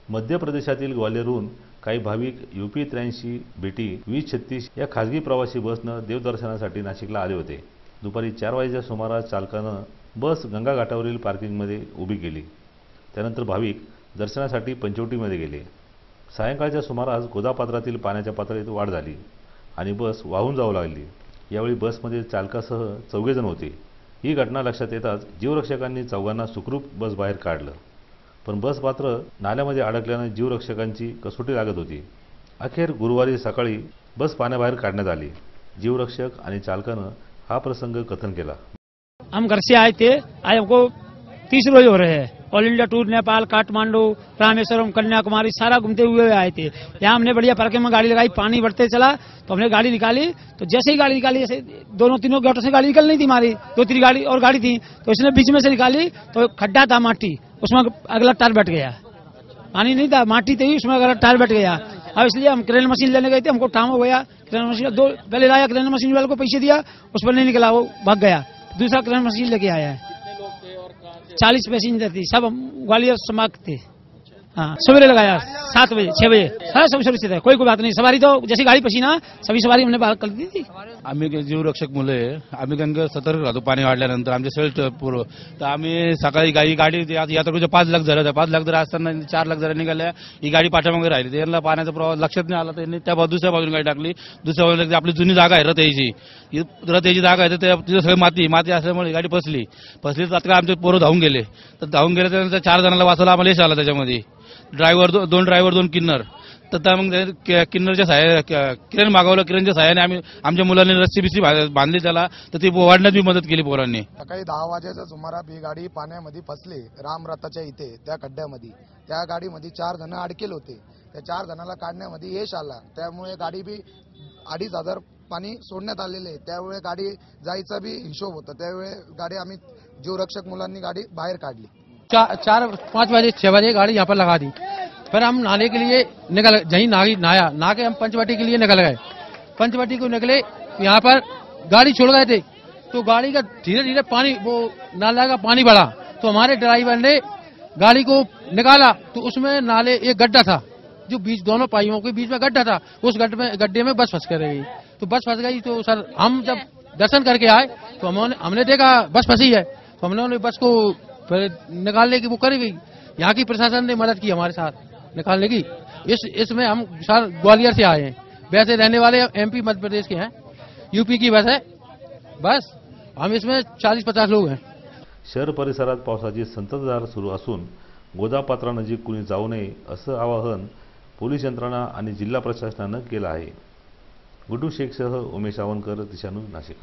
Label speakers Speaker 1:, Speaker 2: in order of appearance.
Speaker 1: मध्य प्रदेशातील ग्वाल्हेरहून काही भाविक UP 83 BT 2036 या खासगी प्रवासी बसनं देवदर्शनासाठी नाशिकला आले होते। दुपारी 4 वाजेच्या सुमारास चालकानं बस गंगा घाटावरील पार्किंगमध्ये उभी केली। त्यानंतर भाविक दर्शनासाठी पंचवटीमध्ये गेले। सायंकाळच्या सुमारास गोदापात्रातील पाण्याच्या पातळीत वाढ झाली आणि बस वाहून जाऊ लागली। यावेळी बसमध्ये चालकासह 4 जण होते। ही घटना लक्षात येताच जीवरक्षकांनी चौघांना सुखरूप बस बाहेर काढलं, पण बस मात्र नाल्यामध्ये अडकल्याने जीवरक्षकांची कसोटी लागत होती। अखेर गुरुवारी सकाळी बस पाण्याबाहेर काढण्यात आली। जीवरक्षक आणि चालकानं हा प्रसंग कथन केला।
Speaker 2: हम घर से आए थे, आज हमको 30 रोज हो रहे हैं। All India tour Nepal, Kathmandu, Rameswaram, Kanyakumari सारा घूमते हुए आए थे। यहाँ हमने बढ़िया पार्किंग में गाड़ी लगाई, पानी बढ़ते चला तो हमने गाड़ी निकाली। तो जैसे ही गाड़ी निकाली, ऐसे दोनों तीनों गेटों से गाड़ी निकल नहीं थी हमारी, 2-3 गाड़ी और गाड़ी थी, तो इसने बीच में से निकाली तो खड्डा था माटी, उसमें अगला टायर बैठ गया। पानी नहीं था, माटी थी, उसमें अगला टायर बैठ गया। अब इसलिए हम क्रेन मशीन लेने गए थे, हमको टाइम हो गया। क्रेन मशीन पहले लाया, क्रेन मशीन वाले को पैसे दिया, उस पर नहीं निकला, वो भाग गया। दूसरा क्रेन मशीन लेके आया है। 40 पैसेंजर थी, सब ग्वालियर समाप्त थे। हाँ, सवेरे लगाया 7 बजे 6 बजे, हाँ सब सुरक्षित है, कोई बात नहीं। सवारी तो जैसी गाड़ी पसीना सभी सवारी हमने बाहर कर दी थी।
Speaker 3: आम्ही जीवरक्षक मुले आम्ही गंगा सतर्क राहतो पाणी वाढल्यानंतर आमचे सेल्ट पूर्व तर आम्ही सकाळी गाडी यात्रेच्या 5 लाख झालं होतं। 5 लाख जर असताना 4 लाख जरा निघाल्या, ही गाडी पाठीमागे राहिली। त्यांना पाण्याचा प्रवाह लक्षात नाही आला, त्यांनी त्या दुसऱ्या बाजूने गाडी टाकली। दुसऱ्या बाजूला आपली जुनी जागा आहे रथ यायची जागा आहे, तर तिथं सगळी माती असल्यामुळे गाडी फसली तात्काळ आमचे पोरं धावून गेले। तर धावून गेले त्यानंतर 4 जणांना वाचवलं, आम्हाला यश आला त्याच्यामध्ये। दोन ड्रायव्हर 2 किन्नर, तर मग किन्नरच्या क्रेन मागवलं। क्रेनच्या सहाय्याने आम्ही आमच्या मुलांनी रस्सी बिस्सी बांधली त्याला, तर ती वाढण्यात बी मदत केली पोरांनी।
Speaker 4: सकाळी 10 वाजेच्या सुमारास ही गाडी पाण्यामध्ये फसली रामरथाच्या इथे त्या खड्ड्यामध्ये। त्या गाडीमध्ये 4 जण अडकेल होते, त्या 4 जणांना काढण्यामध्ये यश आला। त्यामुळे गाडी बी 2,500 पाणी सोडण्यात आलेले, त्यामुळे गाडी जायचा भी हिशोब होता। त्यावेळी गाडी आम्ही जीवरक्षक मुलांनी गाडी बाहेर काढली।
Speaker 5: 4-5 बजे 6 बजे गाड़ी यहाँ पर लगा दी। फिर हम नहाने के लिए निकल, जहीं नहा के हम पंचवटी के लिए निकल गए। पंचवटी को निकले, यहाँ पर गाड़ी छोड़ गए थे, तो गाड़ी का धीरे धीरे पानी, वो नाला का पानी बढ़ा, तो हमारे ड्राइवर ने गाड़ी को निकाला, तो उसमें नाले एक गड्ढा था, जो बीच दोनों पाइयों के बीच में गड्ढा था। उस गड्ढे में बस फंस कर रह गई। तो बस फंस गई, तो सर हम जब दर्शन करके आए तो हमने देखा बस फंसी है, तो हमने बस को फिर निकालने की वो करी गई। यहाँ की प्रशासन ने मदद की हमारे साथ निकालने की। इसमें हम सर ग्वालियर से आए हैं, वैसे रहने वाले MP मध्य प्रदेश के हैं, UP की बस है। बस हम इसमें 40-50 लोग हैं।
Speaker 1: शहर परिसरात पावसाची संततधार सुरू असून गोदापात्रानजीक कुणी जाऊ नये असं आवाहन पोलीस यंत्रणा आणि जिल्हा प्रशासनानं केलं आहे। गुड्डू शेखसह उमेश आवनकर, दिशान्यूज, नाशिक।